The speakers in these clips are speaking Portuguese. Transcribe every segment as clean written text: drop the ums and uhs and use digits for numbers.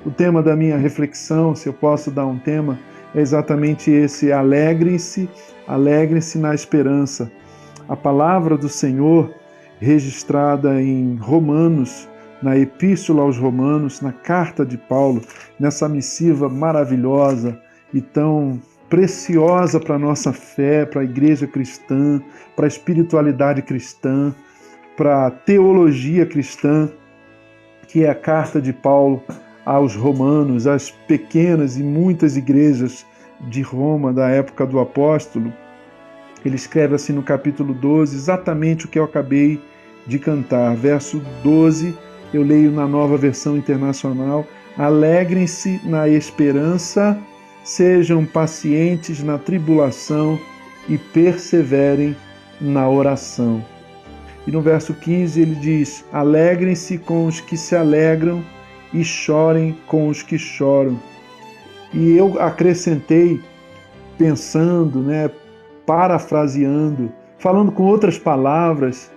o tema da minha reflexão, se eu posso dar um tema, é exatamente esse: alegrem-se, alegrem-se na esperança. A palavra do Senhor, registrada em Romanos, na Epístola aos Romanos, na carta de Paulo, nessa missiva maravilhosa e tão preciosa para a nossa fé, para a igreja cristã, para a espiritualidade cristã, para a teologia cristã, que é a carta de Paulo aos romanos, às pequenas e muitas igrejas de Roma da época do apóstolo. Ele escreve assim no capítulo 12, exatamente o que eu acabei de cantar. Verso 12, eu leio na Nova Versão Internacional: alegrem-se na esperança, sejam pacientes na tribulação e perseverem na oração. E no verso 15 ele diz: alegrem-se com os que se alegram e chorem com os que choram. E eu acrescentei, pensando, parafraseando, falando com outras palavras,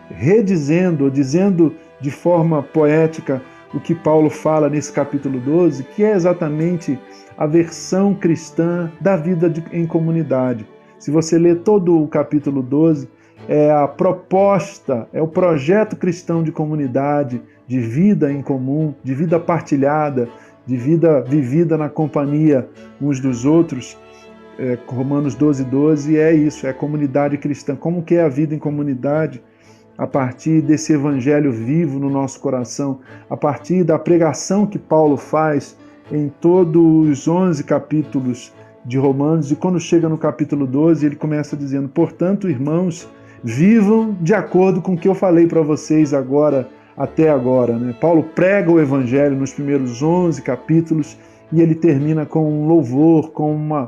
redizendo, ou dizendo de forma poética o que Paulo fala nesse capítulo 12, que é exatamente a versão cristã da vida em comunidade. Se você ler todo o capítulo 12, é a proposta, é o projeto cristão de comunidade, de vida em comum, de vida partilhada, de vida vivida na companhia uns dos outros. Romanos 12, é isso, é a comunidade cristã. Como que é a vida em comunidade? A partir desse evangelho vivo no nosso coração, a partir da pregação que Paulo faz em todos os 11 capítulos de Romanos, e quando chega no capítulo 12, ele começa dizendo: portanto, irmãos, vivam de acordo com o que eu falei para vocês agora, até agora. Paulo prega o evangelho nos primeiros 11 capítulos e ele termina com um louvor, com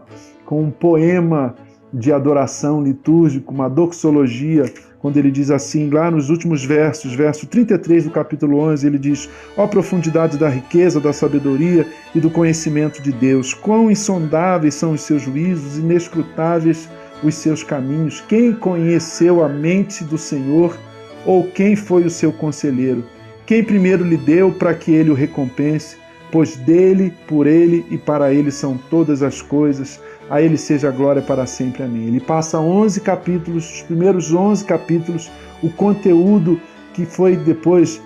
um poema de adoração litúrgico, uma doxologia, quando ele diz assim, lá nos últimos versos, verso 33 do capítulo 11, ele diz: ó profundidade da riqueza, da sabedoria e do conhecimento de Deus, quão insondáveis são os seus juízos, inescrutáveis os seus caminhos. Quem conheceu a mente do Senhor, ou quem foi o seu conselheiro? Quem primeiro lhe deu para que ele o recompense? Pois dele, por ele e para ele são todas as coisas. A ele seja a glória para sempre. Amém. Ele passa 11 capítulos, os primeiros 11 capítulos, o conteúdo que foi depois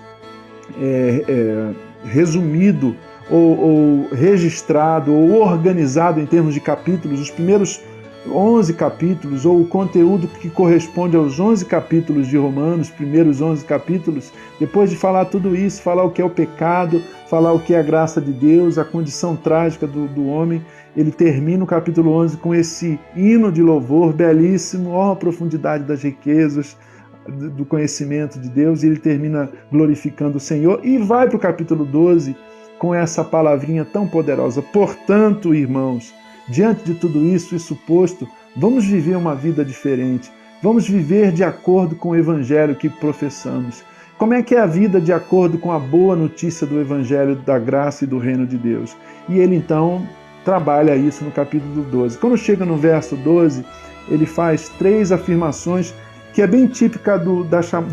resumido ou registrado ou organizado em termos de capítulos, os primeiros 11 capítulos, ou o conteúdo que corresponde aos 11 capítulos de Romanos, primeiros 11 capítulos, depois de falar tudo isso, falar o que é o pecado, falar o que é a graça de Deus, a condição trágica do homem, ele termina o capítulo 11 com esse hino de louvor belíssimo, ó profundidade das riquezas, do conhecimento de Deus, e ele termina glorificando o Senhor, e vai para o capítulo 12 com essa palavrinha tão poderosa: portanto, irmãos, diante de tudo isso posto, vamos viver uma vida diferente. Vamos viver de acordo com o evangelho que professamos. Como é que é a vida de acordo com a boa notícia do evangelho da graça e do reino de Deus? E ele então trabalha isso no capítulo 12. Quando chega no verso 12, ele faz 3 afirmações que é bem típica do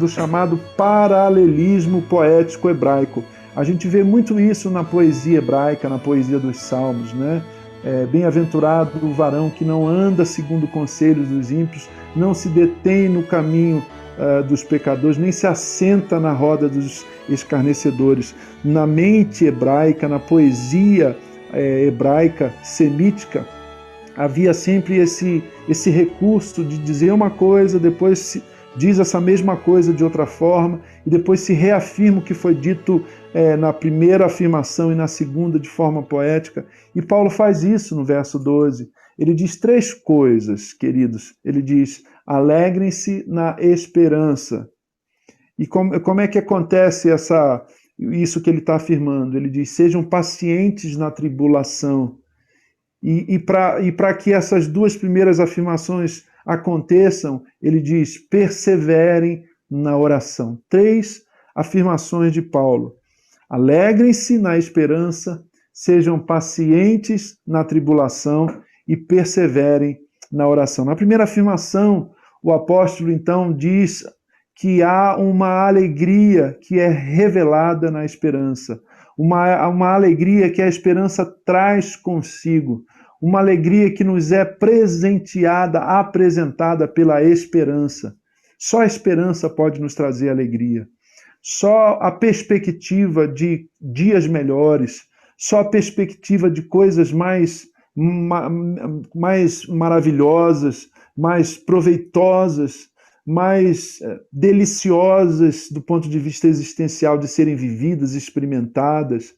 chamado paralelismo poético hebraico. A gente vê muito isso na poesia hebraica, na poesia dos salmos, bem-aventurado o varão que não anda segundo conselhos dos ímpios, não se detém no caminho dos pecadores, nem se assenta na roda dos escarnecedores. Na mente hebraica, na poesia hebraica, semítica, havia sempre esse recurso de dizer uma coisa, depois se diz essa mesma coisa de outra forma, e depois se reafirma o que foi dito na primeira afirmação e na segunda de forma poética. E Paulo faz isso no verso 12. Ele diz 3 coisas, queridos. Ele diz: alegrem-se na esperança. E como é que acontece isso que ele está afirmando? Ele diz: sejam pacientes na tribulação. E para que essas 2 primeiras afirmações aconteçam, ele diz: perseverem na oração. 3 afirmações de Paulo. Alegrem-se na esperança, sejam pacientes na tribulação e perseverem na oração. Na primeira afirmação, o apóstolo então diz que há uma alegria que é revelada na esperança, uma alegria que a esperança traz consigo, uma alegria que nos é presenteada, apresentada pela esperança. Só a esperança pode nos trazer alegria. Só a perspectiva de dias melhores, só a perspectiva de coisas mais maravilhosas, mais proveitosas, mais deliciosas do ponto de vista existencial de serem vividas, experimentadas,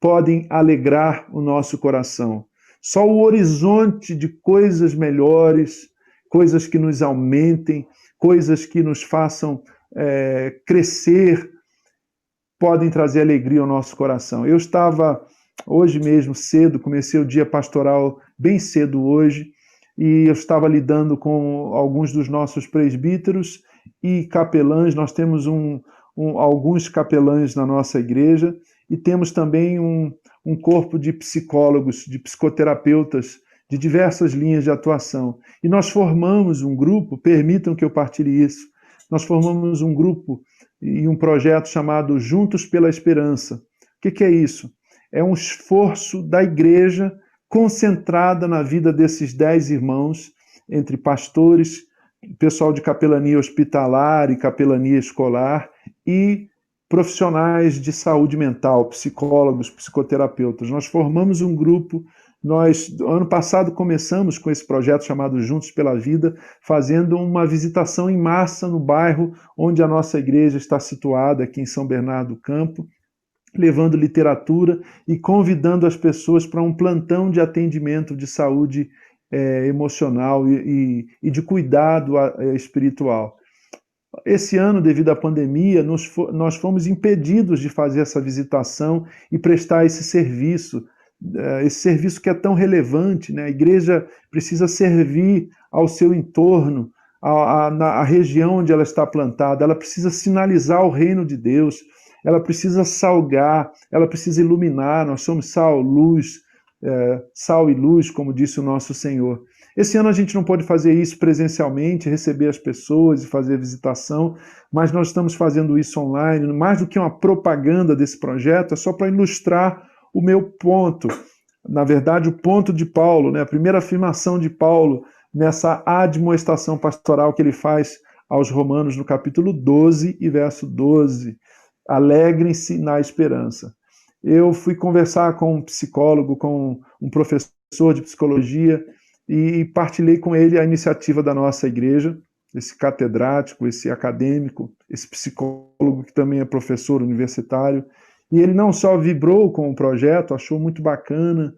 podem alegrar o nosso coração. Só o horizonte de coisas melhores, coisas que nos aumentem, coisas que nos façam crescer, podem trazer alegria ao nosso coração. Eu estava hoje mesmo cedo, comecei o dia pastoral bem cedo hoje, e eu estava lidando com alguns dos nossos presbíteros e capelães. Nós temos alguns capelães na nossa igreja e temos também um corpo de psicólogos, de psicoterapeutas, de diversas linhas de atuação. E nós formamos um grupo, permitam que eu partilhe isso, nós formamos um grupo e um projeto chamado Juntos pela Esperança. O que é isso? É um esforço da igreja concentrada na vida desses 10 irmãos, entre pastores, pessoal de capelania hospitalar e capelania escolar e profissionais de saúde mental, psicólogos, psicoterapeutas. Nós formamos um grupo. Nós, ano passado, começamos com esse projeto chamado Juntos pela Vida, fazendo uma visitação em massa no bairro onde a nossa igreja está situada, aqui em São Bernardo do Campo, levando literatura e convidando as pessoas para um plantão de atendimento de saúde emocional e de cuidado espiritual. Esse ano, devido à pandemia, nós fomos impedidos de fazer essa visitação e prestar esse serviço que é tão relevante, né? A igreja precisa servir ao seu entorno, à região onde ela está plantada, ela precisa sinalizar o reino de Deus, ela precisa salgar, ela precisa iluminar. Nós somos sal, luz, sal e luz, como disse o nosso Senhor. Esse ano a gente não pode fazer isso presencialmente, receber as pessoas e fazer visitação, mas nós estamos fazendo isso online. Mais do que uma propaganda desse projeto, é só para ilustrar o meu ponto. Na verdade, o ponto de Paulo, né? A primeira afirmação de Paulo nessa admoestação pastoral que ele faz aos Romanos no capítulo 12 e verso 12. Alegrem-se na esperança. Eu fui conversar com um psicólogo, com um professor de psicologia, e partilhei com ele a iniciativa da nossa igreja, esse catedrático, esse acadêmico, esse psicólogo que também é professor universitário. E ele não só vibrou com o projeto, achou muito bacana,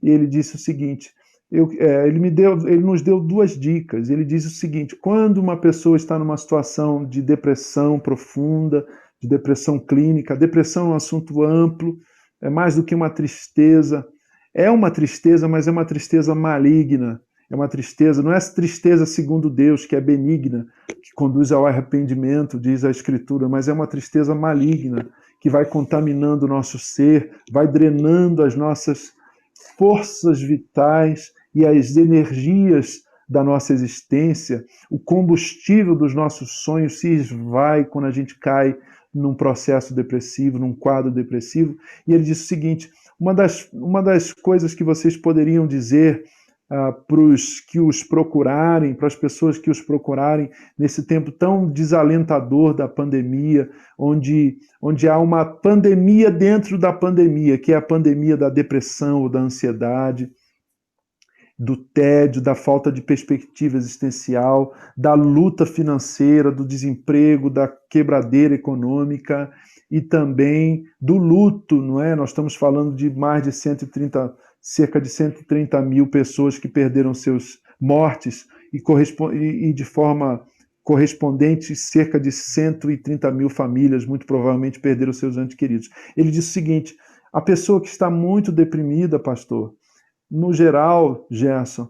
e ele disse o seguinte, ele nos deu 2 dicas. Ele diz o seguinte: quando uma pessoa está numa situação de depressão profunda, de depressão clínica, a depressão é um assunto amplo, é mais do que uma tristeza, mas é uma tristeza maligna, é uma tristeza, não é tristeza segundo Deus, que é benigna, que conduz ao arrependimento, diz a Escritura, mas é uma tristeza maligna, que vai contaminando o nosso ser, vai drenando as nossas forças vitais e as energias da nossa existência. O combustível dos nossos sonhos se esvai quando a gente cai num processo depressivo, num quadro depressivo. E ele diz o seguinte: uma das coisas que vocês poderiam dizer para as pessoas que os procurarem nesse tempo tão desalentador da pandemia, onde há uma pandemia dentro da pandemia, que é a pandemia da depressão ou da ansiedade, do tédio, da falta de perspectiva existencial, da luta financeira, do desemprego, da quebradeira econômica e também do luto, não é? Nós estamos falando de cerca de 130 mil pessoas que perderam seus mortes e de forma correspondente, cerca de 130 mil famílias muito provavelmente perderam seus entes queridos. Ele diz o seguinte: a pessoa que está muito deprimida, pastor, no geral, Gerson,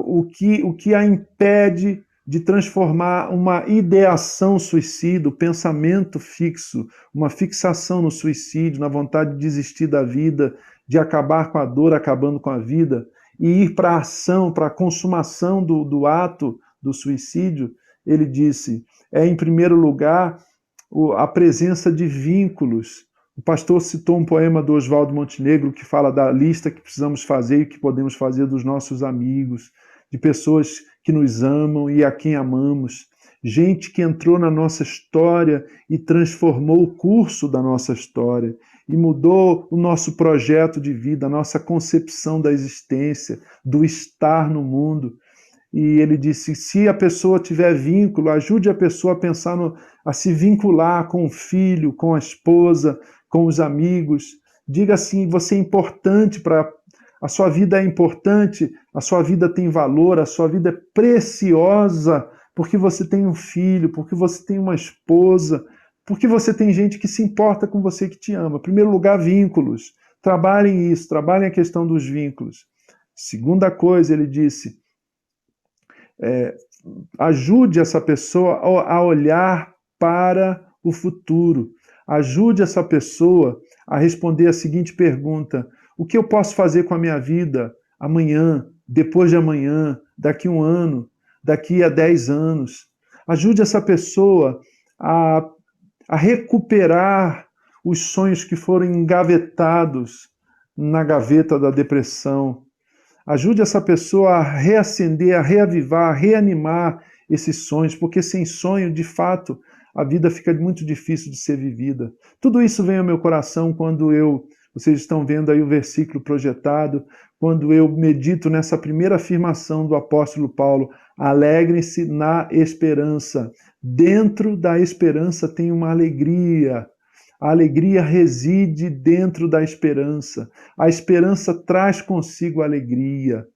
o que a impede de transformar uma ideação suicida, o pensamento fixo, uma fixação no suicídio, na vontade de desistir da vida, de acabar com a dor, acabando com a vida, e ir para a ação, para a consumação do ato do suicídio, ele disse, em primeiro lugar, a presença de vínculos, O pastor citou um poema do Oswaldo Montenegro que fala da lista que precisamos fazer e que podemos fazer dos nossos amigos, de pessoas que nos amam e a quem amamos. Gente que entrou na nossa história e transformou o curso da nossa história e mudou o nosso projeto de vida, a nossa concepção da existência, do estar no mundo. E ele disse, se a pessoa tiver vínculo, ajude a pessoa a pensar a se vincular com o filho, com a esposa, com os amigos. Diga assim, você é importante a sua vida é importante, a sua vida tem valor, a sua vida é preciosa, porque você tem um filho, porque você tem uma esposa, porque você tem gente que se importa com você, que te ama. Em primeiro lugar, vínculos. Trabalhem isso, trabalhem a questão dos vínculos. Segunda coisa, ele disse, ajude essa pessoa a olhar para o futuro. Ajude essa pessoa a responder a seguinte pergunta: o que eu posso fazer com a minha vida amanhã, depois de amanhã, daqui a 1 ano, daqui a 10 anos? Ajude essa pessoa a recuperar os sonhos que foram engavetados na gaveta da depressão. Ajude essa pessoa a reacender, a reavivar, a reanimar esses sonhos, porque sem sonho, de fato, a vida fica muito difícil de ser vivida. Tudo isso vem ao meu coração quando vocês estão vendo aí o versículo projetado, quando eu medito nessa primeira afirmação do apóstolo Paulo: alegrem-se na esperança. Dentro da esperança tem uma alegria. A alegria reside dentro da esperança. A esperança traz consigo a alegria.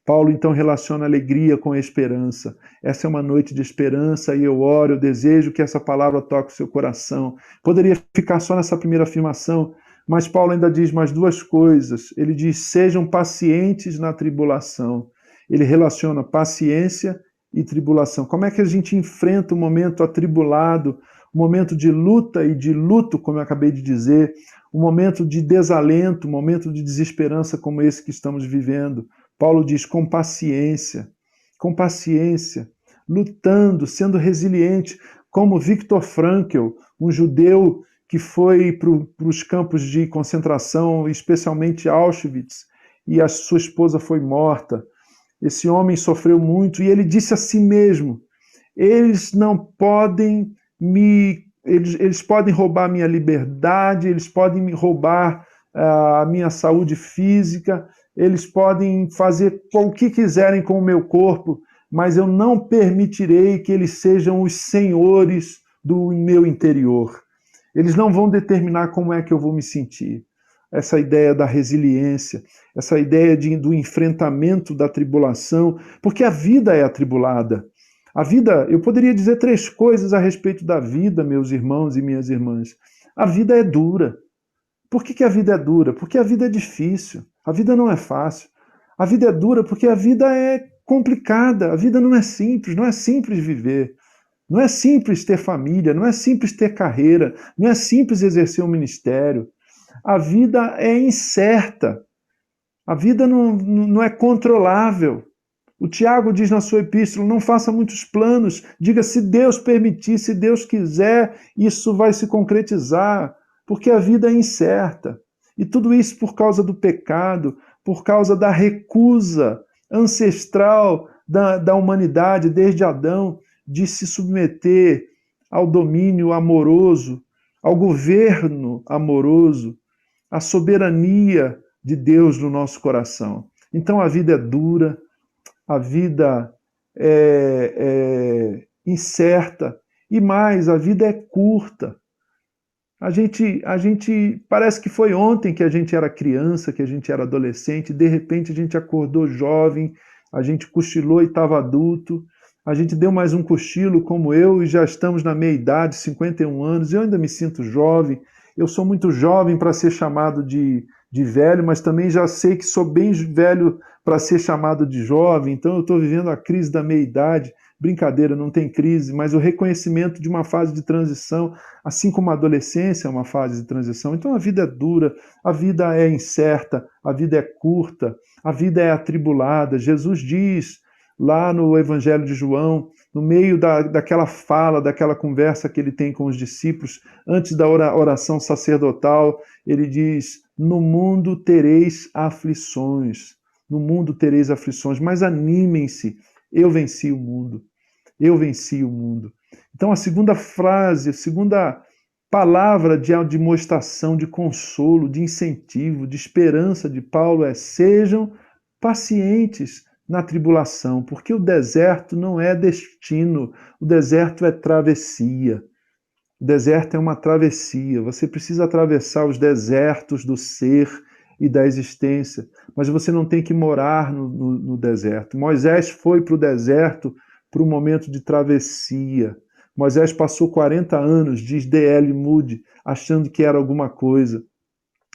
Paulo então relaciona a alegria com a esperança. Essa é uma noite de esperança e eu oro, eu desejo que essa palavra toque o seu coração. Poderia ficar só nessa primeira afirmação, mas Paulo ainda diz mais 2 coisas. Ele diz, sejam pacientes na tribulação. Ele relaciona paciência e tribulação. Como é que a gente enfrenta o momento atribulado, um momento de luta e de luto, como eu acabei de dizer, um momento de desalento, um momento de desesperança como esse que estamos vivendo? Paulo diz, com paciência, lutando, sendo resiliente, como Viktor Frankl, um judeu que foi para os campos de concentração, especialmente Auschwitz, e a sua esposa foi morta. Esse homem sofreu muito e ele disse a si mesmo, eles podem roubar a minha liberdade, eles podem me roubar a minha saúde física, eles podem fazer o que quiserem com o meu corpo, mas eu não permitirei que eles sejam os senhores do meu interior. Eles não vão determinar como é que eu vou me sentir. Essa ideia da resiliência, essa ideia do enfrentamento da tribulação, porque a vida é atribulada. A vida, eu poderia dizer 3 coisas a respeito da vida, meus irmãos e minhas irmãs. A vida é dura. Por que a vida é dura? Porque a vida é difícil. A vida não é fácil. A vida é dura porque a vida é complicada. A vida não é simples viver. Não é simples ter família, não é simples ter carreira, não é simples exercer um ministério. A vida é incerta. A vida não é controlável. O Tiago diz na sua epístola, não faça muitos planos, diga se Deus permitir, se Deus quiser, isso vai se concretizar, porque a vida é incerta. E tudo isso por causa do pecado, por causa da recusa ancestral da humanidade, desde Adão, de se submeter ao domínio amoroso, ao governo amoroso, à soberania de Deus no nosso coração. Então a vida é dura, a vida é incerta e mais, a vida é curta. A gente parece que foi ontem que a gente era criança, que a gente era adolescente, de repente a gente acordou jovem, a gente cochilou e estava adulto, a gente deu mais um cochilo como eu e já estamos na meia idade, 51 anos, eu ainda me sinto jovem, eu sou muito jovem para ser chamado de velho, mas também já sei que sou bem velho para ser chamado de jovem, então eu estou vivendo a crise da meia-idade. Brincadeira, não tem crise, mas o reconhecimento de uma fase de transição, assim como a adolescência é uma fase de transição. Então a vida é dura, a vida é incerta, a vida é curta, a vida é atribulada. Jesus diz lá no Evangelho de João no meio daquela fala, daquela conversa que ele tem com os discípulos, antes da oração sacerdotal, ele diz: no mundo tereis aflições, no mundo tereis aflições, mas animem-se, eu venci o mundo, eu venci o mundo. Então a segunda frase, a segunda palavra de demonstração, de consolo, de incentivo, de esperança de Paulo é: sejam pacientes na tribulação, porque o deserto não é destino, o deserto é travessia. O deserto é uma travessia. Você precisa atravessar os desertos do ser e da existência, mas você não tem que morar no deserto. Moisés foi para o deserto para um momento de travessia. Moisés passou 40 anos, diz D.L. Moody, achando que era alguma coisa.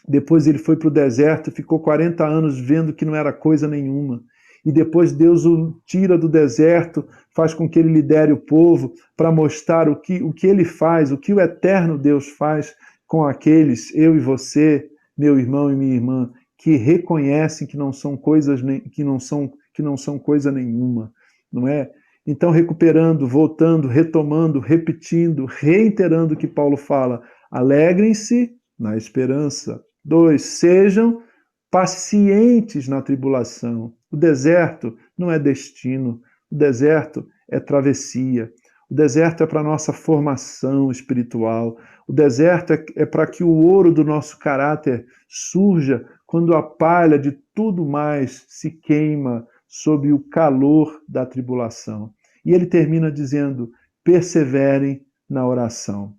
Depois ele foi para o deserto e ficou 40 anos vendo que não era coisa nenhuma. E depois Deus o tira do deserto, faz com que ele lidere o povo para mostrar o que ele faz, o que o eterno Deus faz com aqueles, eu e você, meu irmão e minha irmã, que reconhecem que não são coisas, que não são coisa nenhuma, não é? Então, recuperando, voltando, retomando, repetindo, reiterando o que Paulo fala: alegrem-se na esperança. 2, sejam pacientes na tribulação. O deserto não é destino, o deserto é travessia. O deserto é para a nossa formação espiritual. O deserto é para que o ouro do nosso caráter surja quando a palha de tudo mais se queima sob o calor da tribulação. E ele termina dizendo: perseverem na oração.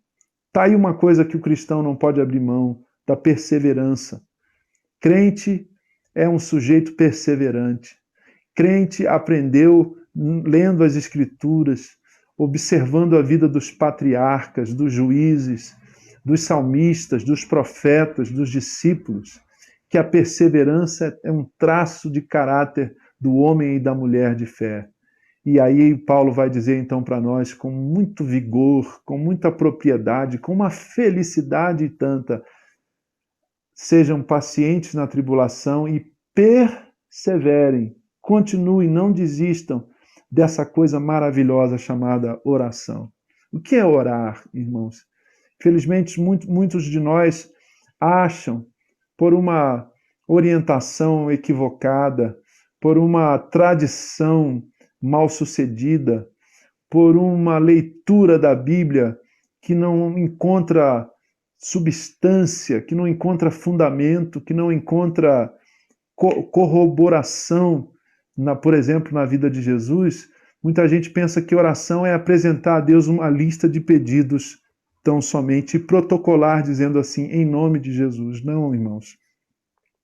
Está aí uma coisa que o cristão não pode abrir mão, da perseverança. Crente é um sujeito perseverante. Crente aprendeu lendo as Escrituras, observando a vida dos patriarcas, dos juízes, dos salmistas, dos profetas, dos discípulos, que a perseverança é um traço de caráter do homem e da mulher de fé. E aí Paulo vai dizer então para nós, com muito vigor, com muita propriedade, com uma felicidade tanta: sejam pacientes na tribulação e perseverem, continuem, não desistam dessa coisa maravilhosa chamada oração. O que é orar, irmãos? Felizmente, muitos de nós acham, por uma orientação equivocada, por uma tradição mal sucedida, por uma leitura da Bíblia que não encontra substância, que não encontra fundamento, que não encontra corroboração, por exemplo, na vida de Jesus. Muita gente pensa que oração é apresentar a Deus uma lista de pedidos tão somente e protocolar dizendo assim, em nome de Jesus. Não, irmãos.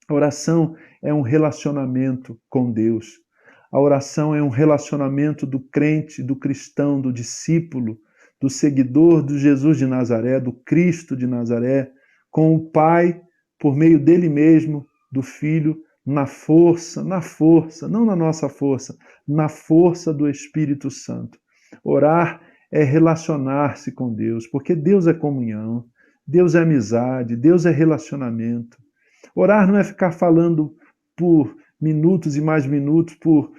A oração é um relacionamento com Deus. A oração é um relacionamento do crente, do cristão, do discípulo, do seguidor de Jesus de Nazaré, do Cristo de Nazaré, com o Pai, por meio dele mesmo, do Filho, na força, não na nossa força, na força do Espírito Santo. Orar é relacionar-se com Deus, porque Deus é comunhão, Deus é amizade, Deus é relacionamento. Orar não é ficar falando por minutos e mais minutos, por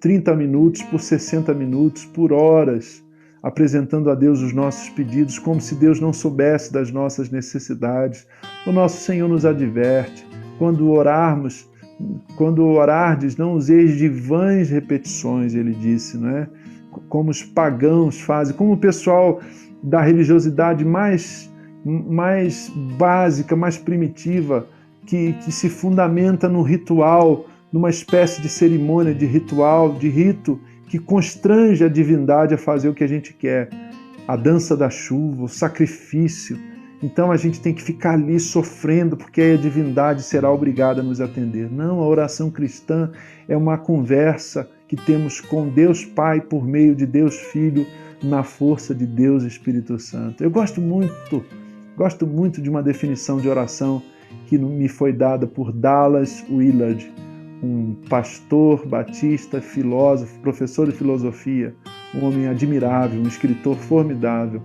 30 minutos, por 60 minutos, por horas, apresentando a Deus os nossos pedidos, como se Deus não soubesse das nossas necessidades. O nosso Senhor nos adverte: quando orardes, não useis de vãs repetições, ele disse, não é? Como os pagãos fazem, como o pessoal da religiosidade mais básica, mais primitiva, que se fundamenta no ritual, numa espécie de cerimônia, de ritual, de rito, que constrange a divindade a fazer o que a gente quer. A dança da chuva, o sacrifício. Então a gente tem que ficar ali sofrendo, porque aí a divindade será obrigada a nos atender. Não, a oração cristã é uma conversa que temos com Deus Pai por meio de Deus Filho, na força de Deus Espírito Santo. Eu gosto muito de uma definição de oração que me foi dada por Dallas Willard, um pastor batista, filósofo, professor de filosofia, um homem admirável, um escritor formidável.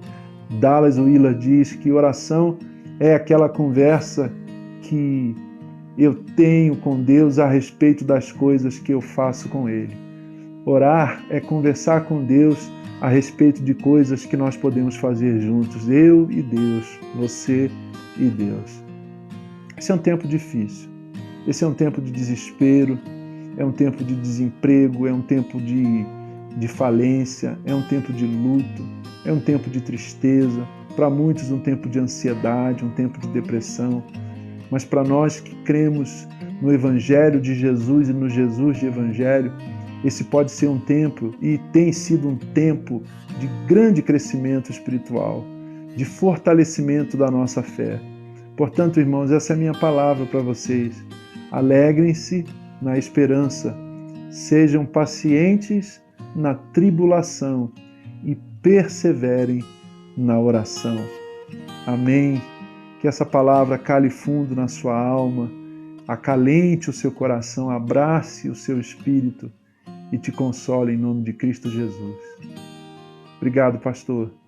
Dallas Willard diz que oração é aquela conversa que eu tenho com Deus a respeito das coisas que eu faço com Ele. Orar é conversar com Deus a respeito de coisas que nós podemos fazer juntos, eu e Deus, você e Deus. Esse é um tempo difícil, esse é um tempo de desespero, é um tempo de desemprego, é um tempo de falência, é um tempo de luto, é um tempo de tristeza, para muitos um tempo de ansiedade, um tempo de depressão, mas para nós que cremos no Evangelho de Jesus e no Jesus de Evangelho, esse pode ser um tempo, e tem sido um tempo, de grande crescimento espiritual, de fortalecimento da nossa fé. Portanto, irmãos, essa é a minha palavra para vocês. Alegrem-se na esperança, sejam pacientes na tribulação e perseverem na oração. Amém. Que essa palavra cale fundo na sua alma, acalente o seu coração, abrace o seu espírito e te console em nome de Cristo Jesus. Obrigado, pastor.